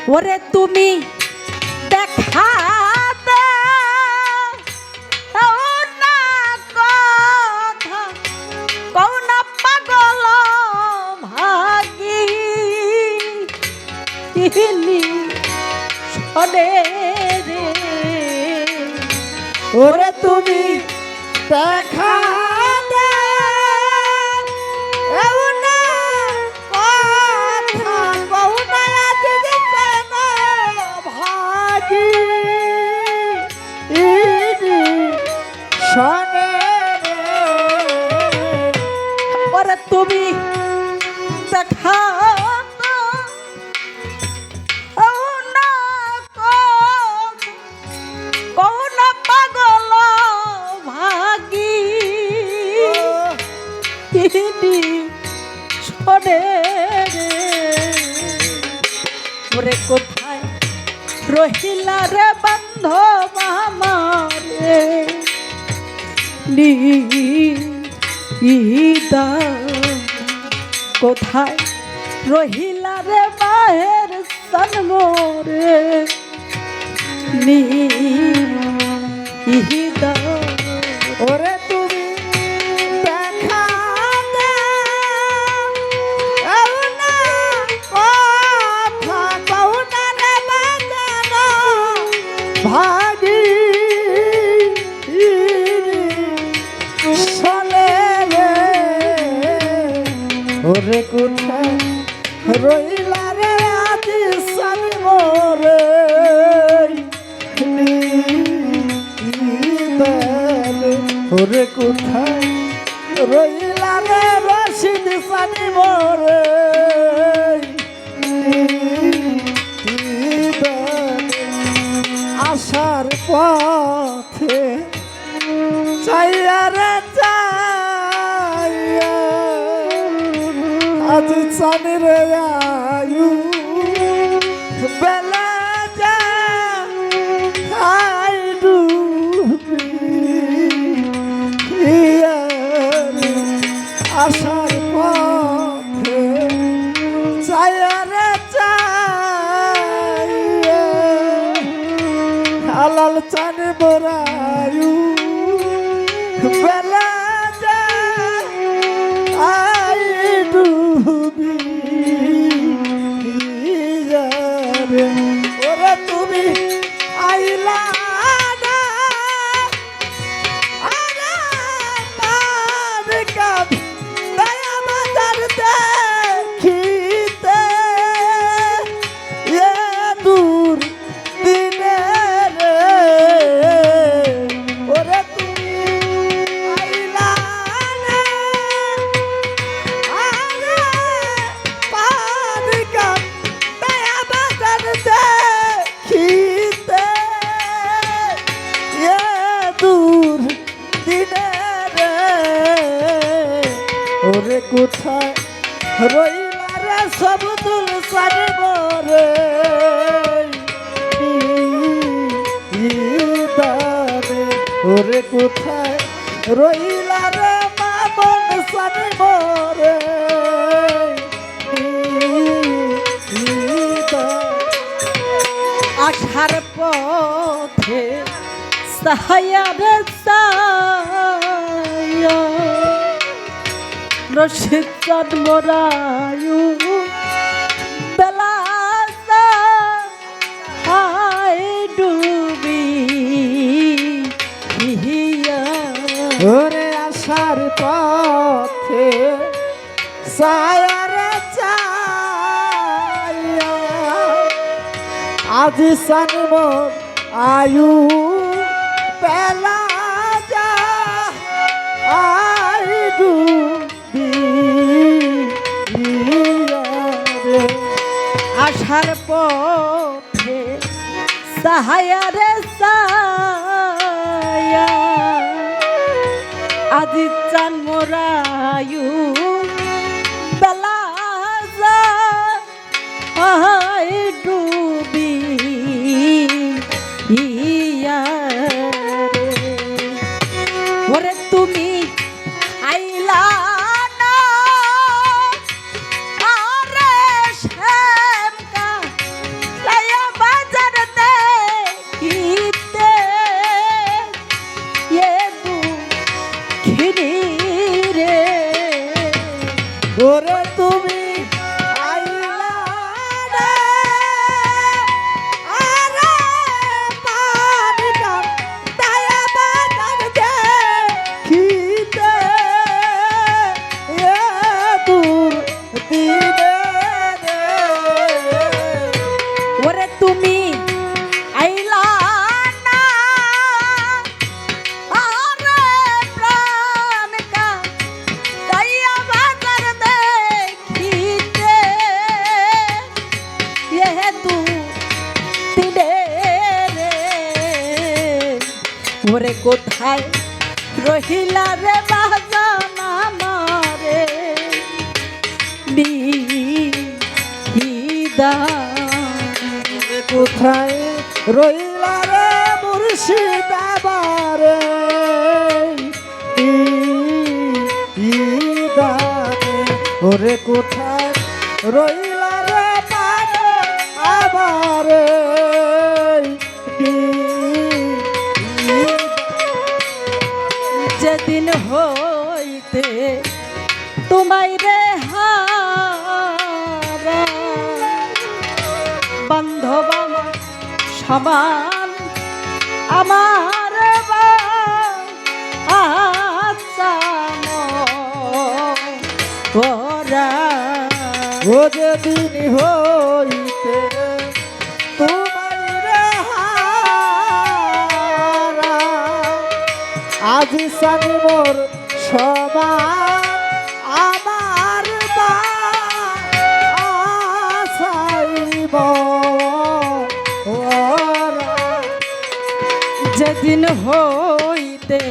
ওরে তুমি দেখা দাও না কথা কও না পাগল ভাগি শোনে রে ওরে তুমি দেখা দাও না কথা কও না ভাগি শোনে রে ওরে তুমি দেখা ওরে কোথায় রহিলা রে বান্ধব আমারে নিদা কোথায় রহিলা রে বাহের সনমরে নিদা ওরে তুমি দেখা দাও না কথা কও না রে বাজানো ভাগি শোনে রে ওরে কোথায় রইলা রে আজ সামি মোরে ওরে কোথায় রইলা রে রশিদ সানি মোরে আসার পথে চাইয়া রে চাইয়া আজ সানি রে আয়ু বেলা যা আই ডুবি আসার পথে চাইয়া রে চাইয়া হালাল চান বরায়ু বেলা আই ডুবি ওরে তুমি আইলা ওরে কোথায় রইলা রে সবদুল সারে ওরে কোথায় রইলা রে মামন সারে মোরে আসার পথে সাহায়া রে সায়া রশিদ চাঁদ মোরায়ু বেলা আই ডুবি ওরে আসার পথে সায়ার চাইয়া আজ সানম আয়ু বেলা যা আই ডুবি আসার পথে সাহায়া রে সায়া আজি চান মোরায়ু বেলা আই ডুবি ওরে তুমি আইলা না আরে শ্যামকা ওরে কোথায় রহিলা রে বাজান আমারে বিদায় কোথায় রইলা রে মুর্শিদ আবারে ইদানে ওরে কোথায় রইলা রে পাগল আবারে যেদিন হইতে তোমায় রে হারা বান্ধব আমার সমান আমার আচ্ছা ওরা ও যেদিন হইতে তোমায় রে হারা আজ সানি মোর সমান আমার আসাইব ওরা যেদিন হইতে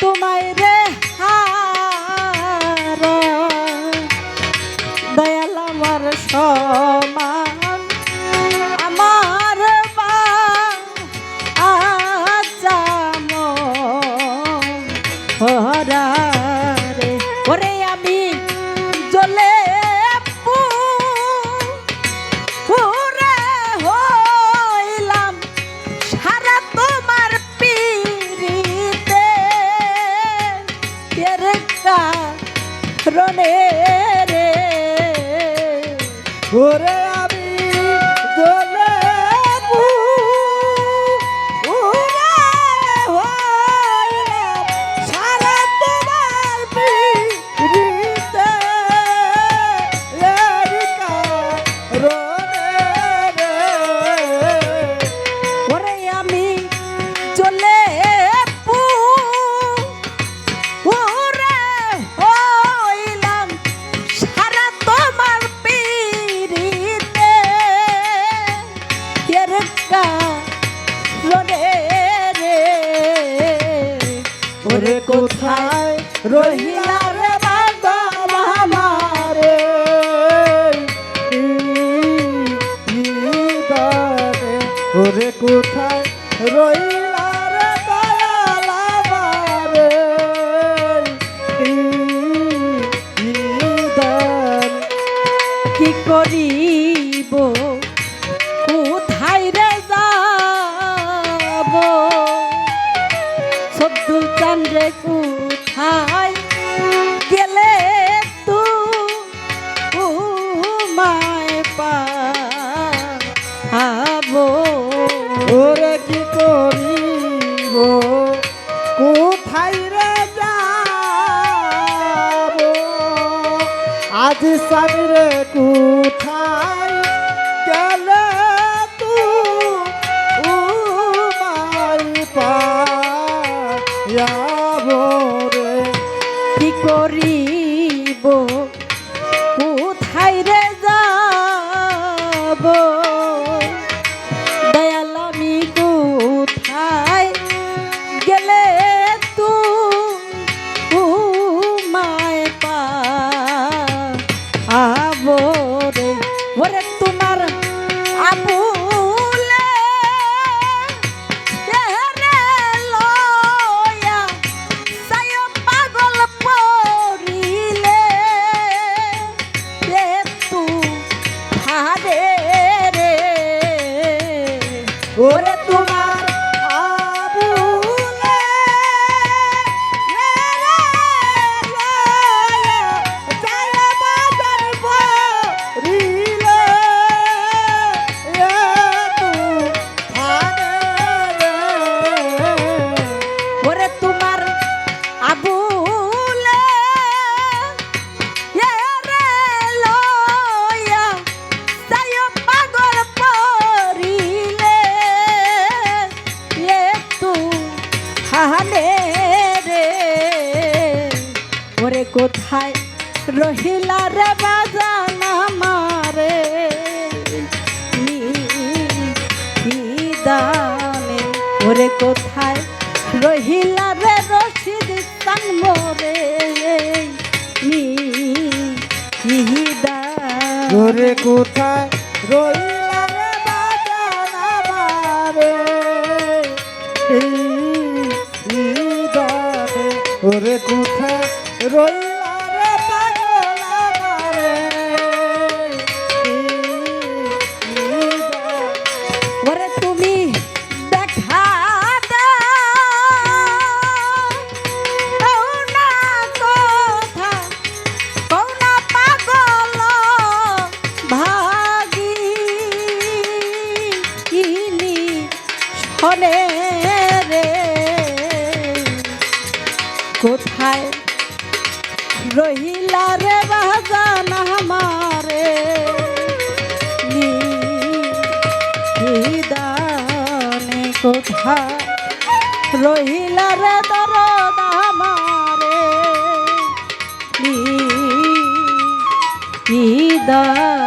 তোমায় রে হারা দয়াল আমার সমান আমার ওরা রে ওরে আমি জ্বলে পুরে হইলাম সারা তোমার পিরিতে রনে রে ওরে আমি জ্বলে পুরে হইলাম সারা তোমার পিরিতে রনে রে ওরে আমি চলে পুরে হইলাম সারা তোমার পিরিতে রনে রে ওরে কোথায় রহিলা রে বান্ধব আমারে ইদানে ওরে কোথায় রহিলা রে দয়াল আমারে ইদানে কি করিব কোথায় রে যাব সব্দুল চান্দ্রে কোথায় গেলে মায় পাবো ওরে কি করিব কোথায় রে যাব আজ সামনে কোথায় গেলে মাই পাবো রে কি করিব কোথায় রে যাব দয়াল আমি কোথায় গেলে মায় পাবো রে ওরে তোমার আবুলে রে লয়া সায় পাগল পরিলে তু হারে রে ওরে তোমার আবুলে যায় বাজার পরিলে তু থানে রে ওরে তোমার আবুলে রে লয়া সায় পাগল পরিলে তু হানে রে ওরে কোথায় রহিলা রে বাজান আমারে নিদানে ওরে কোথায় রহিলা রে রশিদ তান মোরে নিহিদা ওরে কোথায় রইলা রে বাজান আমারে হৃদয়ে ওরে কোথায় রইলা রে পাগল আমারে হৃদয়ে ওরে তুমি দেখা দাও না কথা কও না পাগল ভাগিনী শোনে রে কোথায় রহিলা রে বাজান আমারে নিদানে কোথায় রহিলা রে দরদ আমারে নিদানে